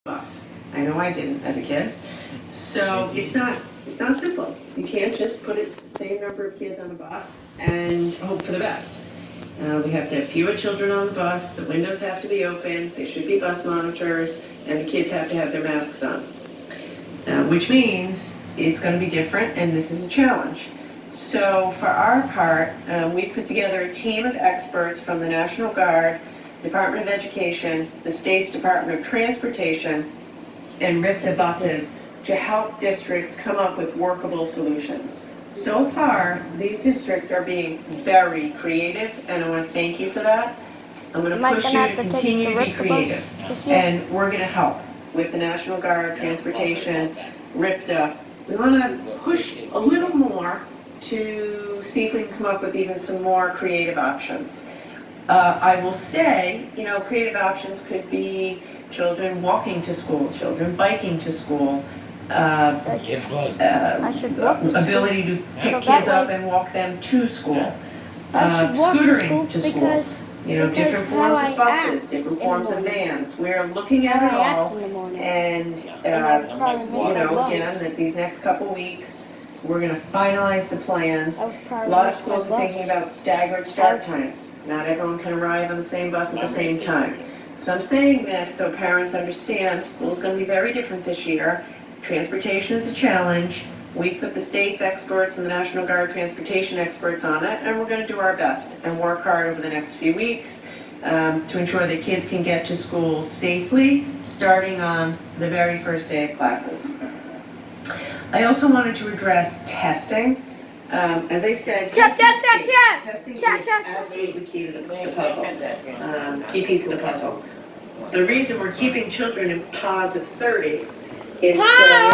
bus. I know I didn't as a kid. So it's not simple. You can't just put the same number of kids on a bus and hope for the best. We have to have fewer children on the bus, the windows have to be open, there should be bus monitors, and the kids have to have their masks on. Which means it's going to be different, and this is a challenge. So for our part, we put together a team of experts from the National Guard, Department of Education, the state's Department of Transportation, and RIPTA buses to help districts come up with workable solutions. So far, these districts are being very creative, and I want to thank you for that. I'm going to push you to continue to be creative, and we're going to help with the National Guard, Transportation, RIPTA. We want to push a little more to see if we can come up with even some more creative options. I will say, creative options could be children walking to school, children biking to school, ability to pick kids up and walk them to school, scootering to school, different forms of buses, different forms of vans. We're looking at it all, and, again, that these next couple weeks, we're going to finalize the plans. A lot of schools are thinking about staggered start times. Not everyone can arrive on the same bus at the same time. So I'm saying this so parents understand school's going to be very different this year. Transportation is a challenge. We've put the state's experts and the National Guard transportation experts on it, and we're going to do our best and work hard over the next few weeks to ensure that kids can get to school safely, starting on the very first day of classes. I also wanted to address testing. As I said, testing is absolutely key to the puzzle, key piece of the puzzle. The reason we're keeping children in pods of 30 is so they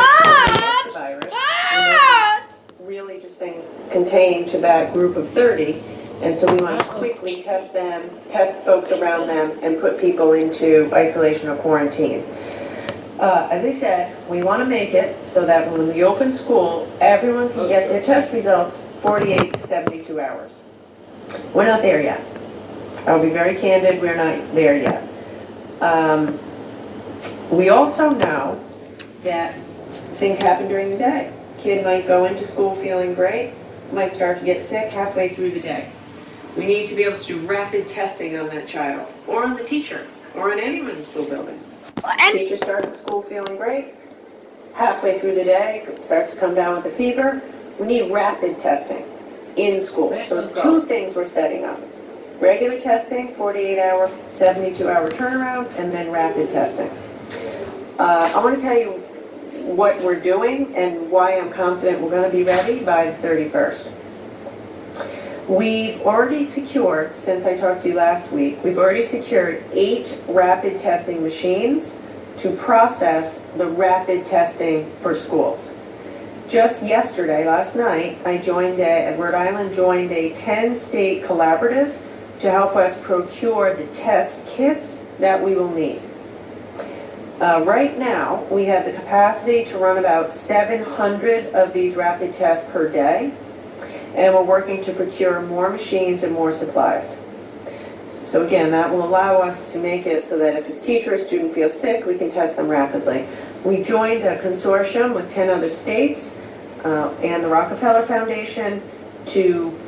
test the virus, and it's really just been contained to that group of 30, and so we want to quickly test them, test folks around them, and put people into isolation or quarantine. As I said, we want to make it so that when we open school, everyone can get their test results 48 to 72 hours. We're not there yet. I'll be very candid, we're not there yet. We also know that things happen during the day. Kid might go into school feeling great, might start to get sick halfway through the day. We need to be able to do rapid testing on that child, or on the teacher, or on anyone in the school building. Teacher starts at school feeling great, halfway through the day starts to come down with a fever. We need rapid testing in school. So it's two things we're setting up. Regular testing, 48-hour, 72-hour turnaround, and then rapid testing. I want to tell you what we're doing and why I'm confident we're going to be ready by the 31st. We've already secured, since I talked to you last week, we've already secured 8 rapid testing machines to process the rapid testing for schools. Just yesterday, last night, Rhode Island joined a 10-state collaborative to help us procure the test kits that we will need. Right now, we have the capacity to run about 700 of these rapid tests per day, and we're working to procure more machines and more supplies. So again, that will allow us to make it so that if a teacher or student feels sick, we can test them rapidly. We joined a consortium with 10 other states and the Rockefeller Foundation to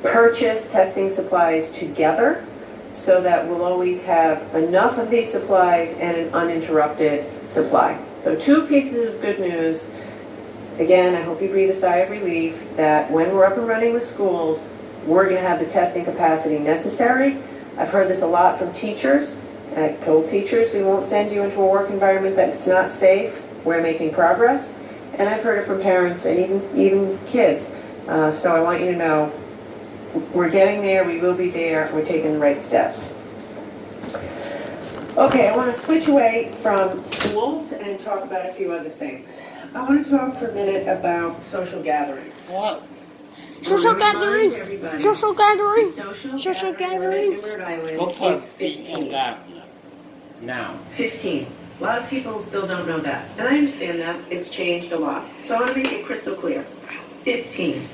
purchase testing supplies together so that we'll always have enough of these supplies and an uninterrupted supply. So 2 pieces of good news. Again, I hope you breathe a sigh of relief that when we're up and running with schools, we're going to have the testing capacity necessary. I've heard this a lot from teachers. I've told teachers we won't send you into a work environment that's not safe. We're making progress. And I've heard it from parents and even kids. So I want you to know we're getting there, we will be there, we're taking the right steps. Okay, I want to switch away from schools and talk about a few other things. I want to talk for a minute about social gatherings. What? Social gatherings. Social gatherings. Social gathering in Rhode Island Go is put 15. now. 15. A lot of people still don't know that. And I understand that. It's changed a lot. So I want to make it crystal clear. 15.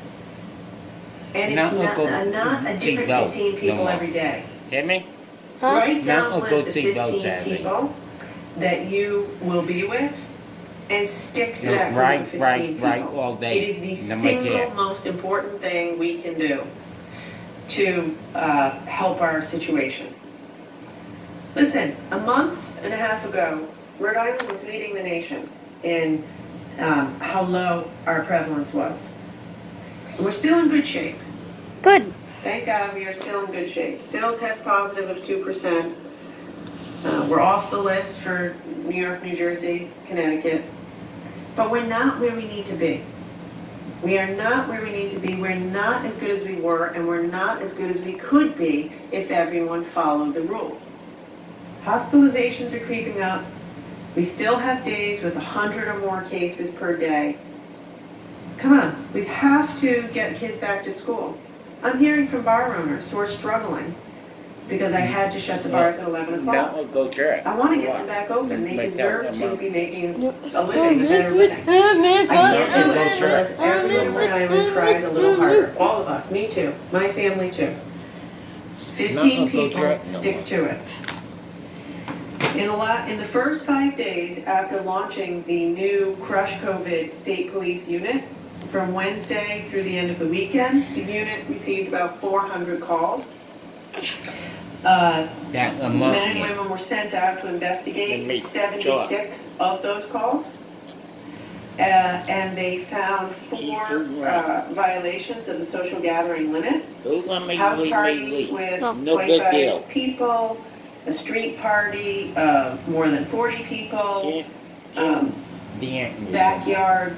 And it's not a different 15 people every day. Hear me? Huh? Write down Now a I'll go list of to 15 Belgium. people that you will be with and stick to that group Right, of 15 right, people. right, all day. It is the No, my single dear. most important thing we can do to help our situation. Listen, a month and a half ago, Rhode Island was leading the nation in how low our prevalence was. We're still in good shape. Good. Thank God we are still in good shape. Still test positive of 2%. We're off the list for New York, New Jersey, Connecticut. But we're not where we need to be. We are not where we need to be. We're not as good as we were, and we're not as good as we could be if everyone followed the rules. Hospitalizations are creeping up. We still have days with 100 or more cases per day. Come on, we have to get kids back to school. I'm hearing from bar owners who are struggling because I had to shut the bars at 11 o'clock. That will go through it. I want to get them back open. They Make deserve that to one. be making a living, a better living. I can't do it unless everyone in Rhode Island tries a little harder. All of us, me too, my family too. 15 people, stick to it. In the first 5 days after launching the new Crush COVID State Police Unit, from Wednesday through the end of the weekend, the unit received about 400 calls. That a month. Men and women were sent out to investigate 76 of those calls. And they found 4 violations of the social gathering limit. House parties with 25 people, a street party of more than 40 people, backyard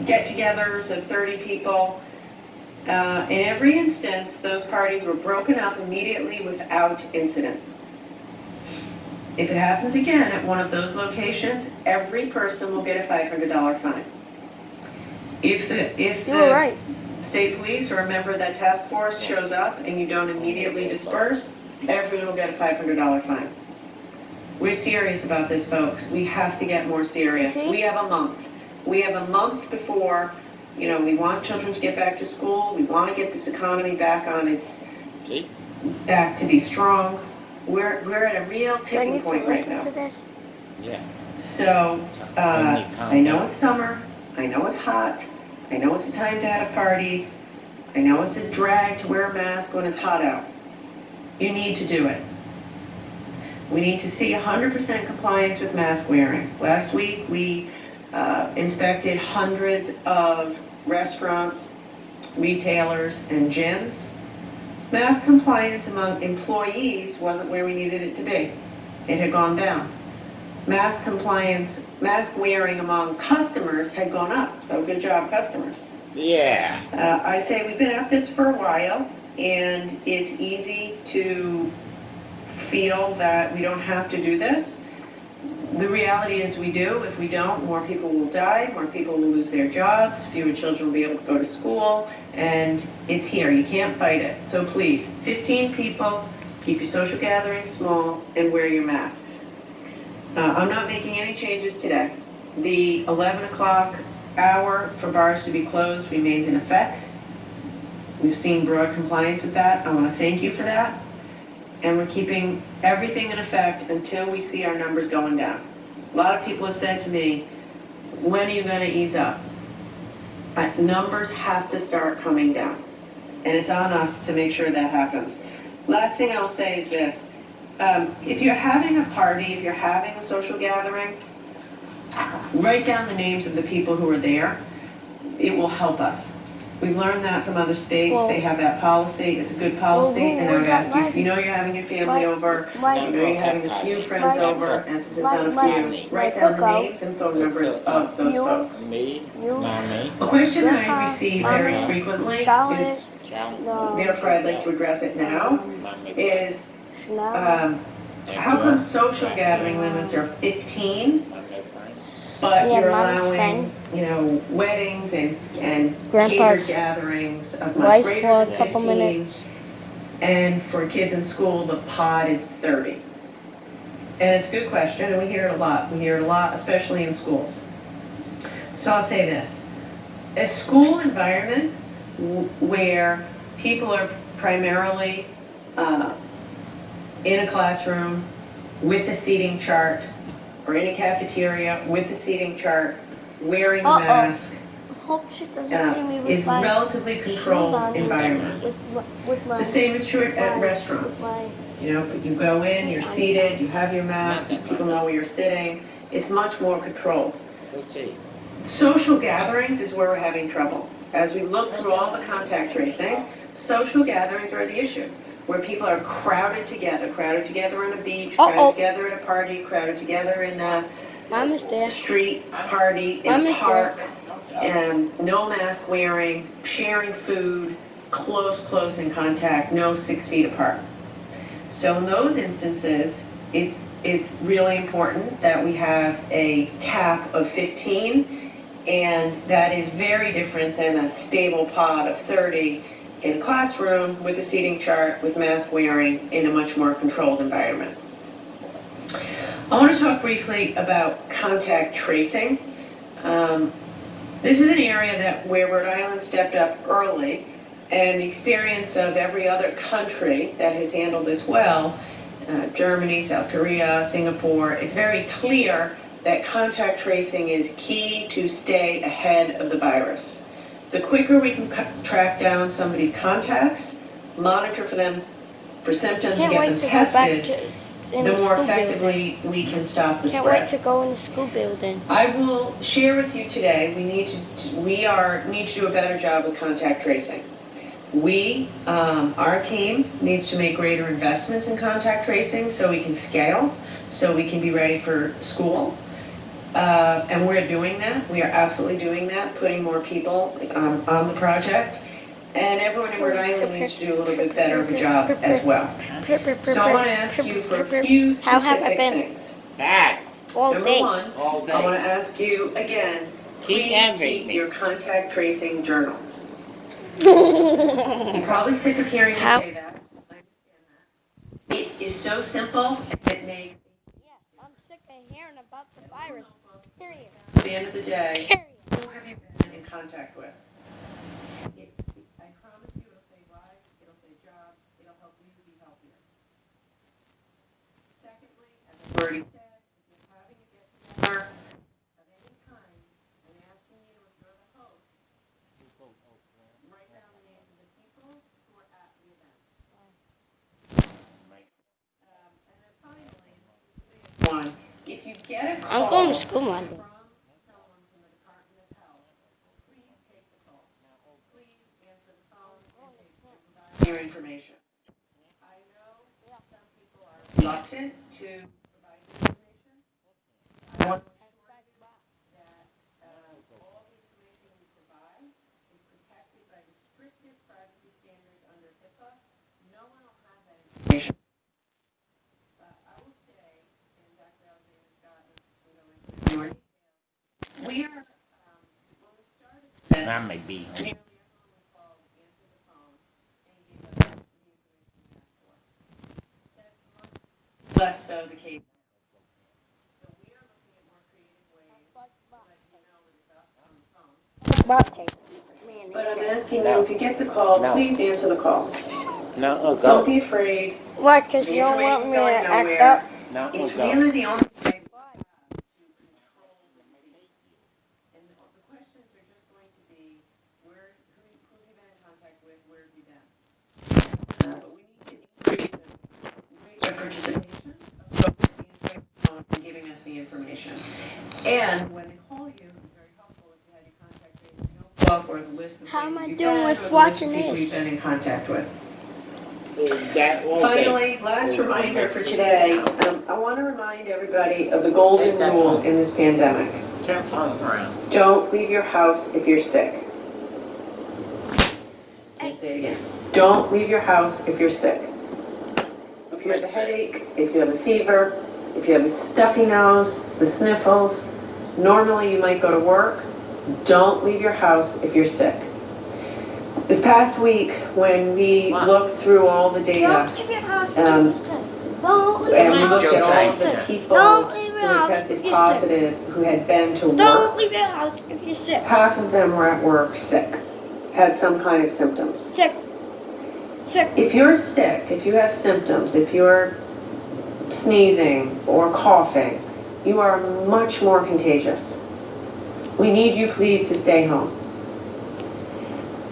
get-togethers of 30 people. In every instance, those parties were broken up immediately without incident. If it happens again at one of those locations, every person will get a $500 fine. If the state police or a member of that task force shows up and you don't immediately disperse, everyone will get a $500 fine. We're serious about this, folks. We have to get more serious. We have a month. We have a month before, we want children to get back to school. We want to get this economy back on back to be strong. We're at a real tipping point right now. Yeah. So, I know it's summer. I know it's hot. I know it's a time to have parties. I know it's a drag to wear a mask when it's hot out. You need to do it. We need to see 100% compliance with mask wearing. Last week, we inspected hundreds of restaurants, retailers, and gyms. Mask compliance among employees wasn't where we needed it to be. It had gone down. Mask wearing among customers had gone up. So good job, customers. Yeah. I say we've been at this for a while, and it's easy to feel that we don't have to do this. The reality is we do. If we don't, more people will die, more people will lose their jobs, fewer children will be able to go to school, and it's here. You can't fight it. So please, 15 people, keep your social gatherings small, and wear your masks. I'm not making any changes today. The 11 o'clock hour for bars to be closed remains in effect. We've seen broad compliance with that. I want to thank you for that. And we're keeping everything in effect until we see our numbers going down. A lot of people have said to me, when are you going to ease up? Numbers have to start coming down. And it's on us to make sure that happens. Last thing I'll say is this. If you're having a party, if you're having a social gathering, write down the names of the people who are there. It will help us. We've learned that from other states. They have that policy. It's a good policy. And I would ask you, if you know you're having your family over, you know you're having a few friends over, emphasis on a few, write down the names and phone numbers of those folks. A question that I receive very frequently is, therefore I'd like to address it now, is how come social gathering limits are 15? But you're allowing, weddings and catered gatherings of much greater than 15. And for kids in school, the pod is 30. And it's a good question, and we hear it a lot. We hear it a lot, especially in schools. So I'll say this. A school environment where people are primarily in a classroom with a seating chart, or any cafeteria with the seating chart, wearing a Uh-oh. mask, Hope she doesn't see me with is my relatively shoes controlled on environment. with my, The same is true at my- restaurants. my- You know, you go in, you're seated, you have your mask, people know where you're sitting. It's much more controlled. Okay. Social gatherings is where we're having trouble. As we look through all the contact tracing, social gatherings are the issue. Where people are crowded together on a beach, Uh-oh. crowded together at a party, crowded together in a Mom is there. street party, in Mom a is park, no mask wearing, sharing food, close in contact, no 6 feet apart. So in those instances, it's really important that we have a cap of 15, and that is very different than a stable pod of 30 in a classroom with a seating chart with mask wearing in a much more controlled environment. I want to talk briefly about contact tracing. This is an area where Rhode Island stepped up early, and the experience of every other country that has handled this well, Germany, South Korea, Singapore, it's very clear that contact tracing is key to stay ahead of the virus. The quicker we can track down somebody's contacts, monitor for them for symptoms, and get them tested, the more effectively we can stop the Can't spread. wait to go in the school building. I will share with you today, we need to do a better job with contact tracing. Our team needs to make greater investments in contact tracing so we can scale, so we can be ready for school. And we're doing that. We are absolutely doing that, putting more people on the project. And everyone in Rhode Island needs to do a little bit better of a job as well. So I want to ask you for a few How have I specific been? things. Bad. All Number day. one, All day. I want to ask you again, Keep please everything. keep your contact tracing journal. You're probably sick of hearing me How- say that. I understand that. It is so simple, and it makes, Yes, I'm sick of hearing about the virus. Period. at the end of the day, Period. who have you been in contact with? I promise you it'll save lives, it'll save jobs, it'll help you be healthier. Secondly, as I've already said, if you're having a get-together of any kind, I'm asking you, if you're the host, write down the names of the people who are at the event. And then finally, one, if you get a call I'm going to school Monday. from someone from the Department of Health, please take the call. Please answer the phone and provide your information. I know some people are reluctant to provide your information. I want to assure you that all the information we provide is protected by the strictest privacy standards under HIPAA. No one will have that information. But I will say, and Dr. Alexander Scott will go into more detail, we are, when we started this, That may be. nearly everyone we called answered the phone and gave us the information we asked for. That's much less so the case now. So we are looking at more creative ways to let you know when it's up on the phone. But I'm asking you, if you get the call, No. please answer the call. No, Don't go. be afraid. Why? Because The you don't want information's me going to act nowhere. up? No, It's go. really the only way to control the disease. And the questions are just going to be, who have you been in contact with, where have you been? But we need to increase the rate of participation of folks answering the phone and giving us the information. And when they call you, it's very helpful if you had your contact notebook or the list of How am places I you've doing been, with or the list of watching people this? you've been in contact with. That all day. Finally, last reminder for today, I want to remind everybody of the golden Take that rule phone. in this pandemic. Turn phone around. Don't leave your house if you're sick. Let me say it again. Don't leave your house if you're sick. If you have a headache, if you have a fever, if you have a stuffy nose, the sniffles, normally you might go to work. Don't leave your house if you're sick. This past week, when we Wow. looked through all the data, Don't leave your house. Um, Don't leave and we your looked house. at all of the Don't people leave who your had house tested if you're positive, who had been to Don't work, leave your house if you're sick. half of them were at work sick, had some kind of symptoms. Sick. Sick. If you're sick, if you have symptoms, if you're sneezing or coughing, you are much more contagious. We need you please to stay home.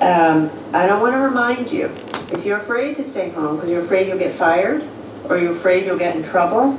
I don't want to remind you, if you're afraid to stay home because you're afraid you'll get fired or you're afraid you'll get in trouble,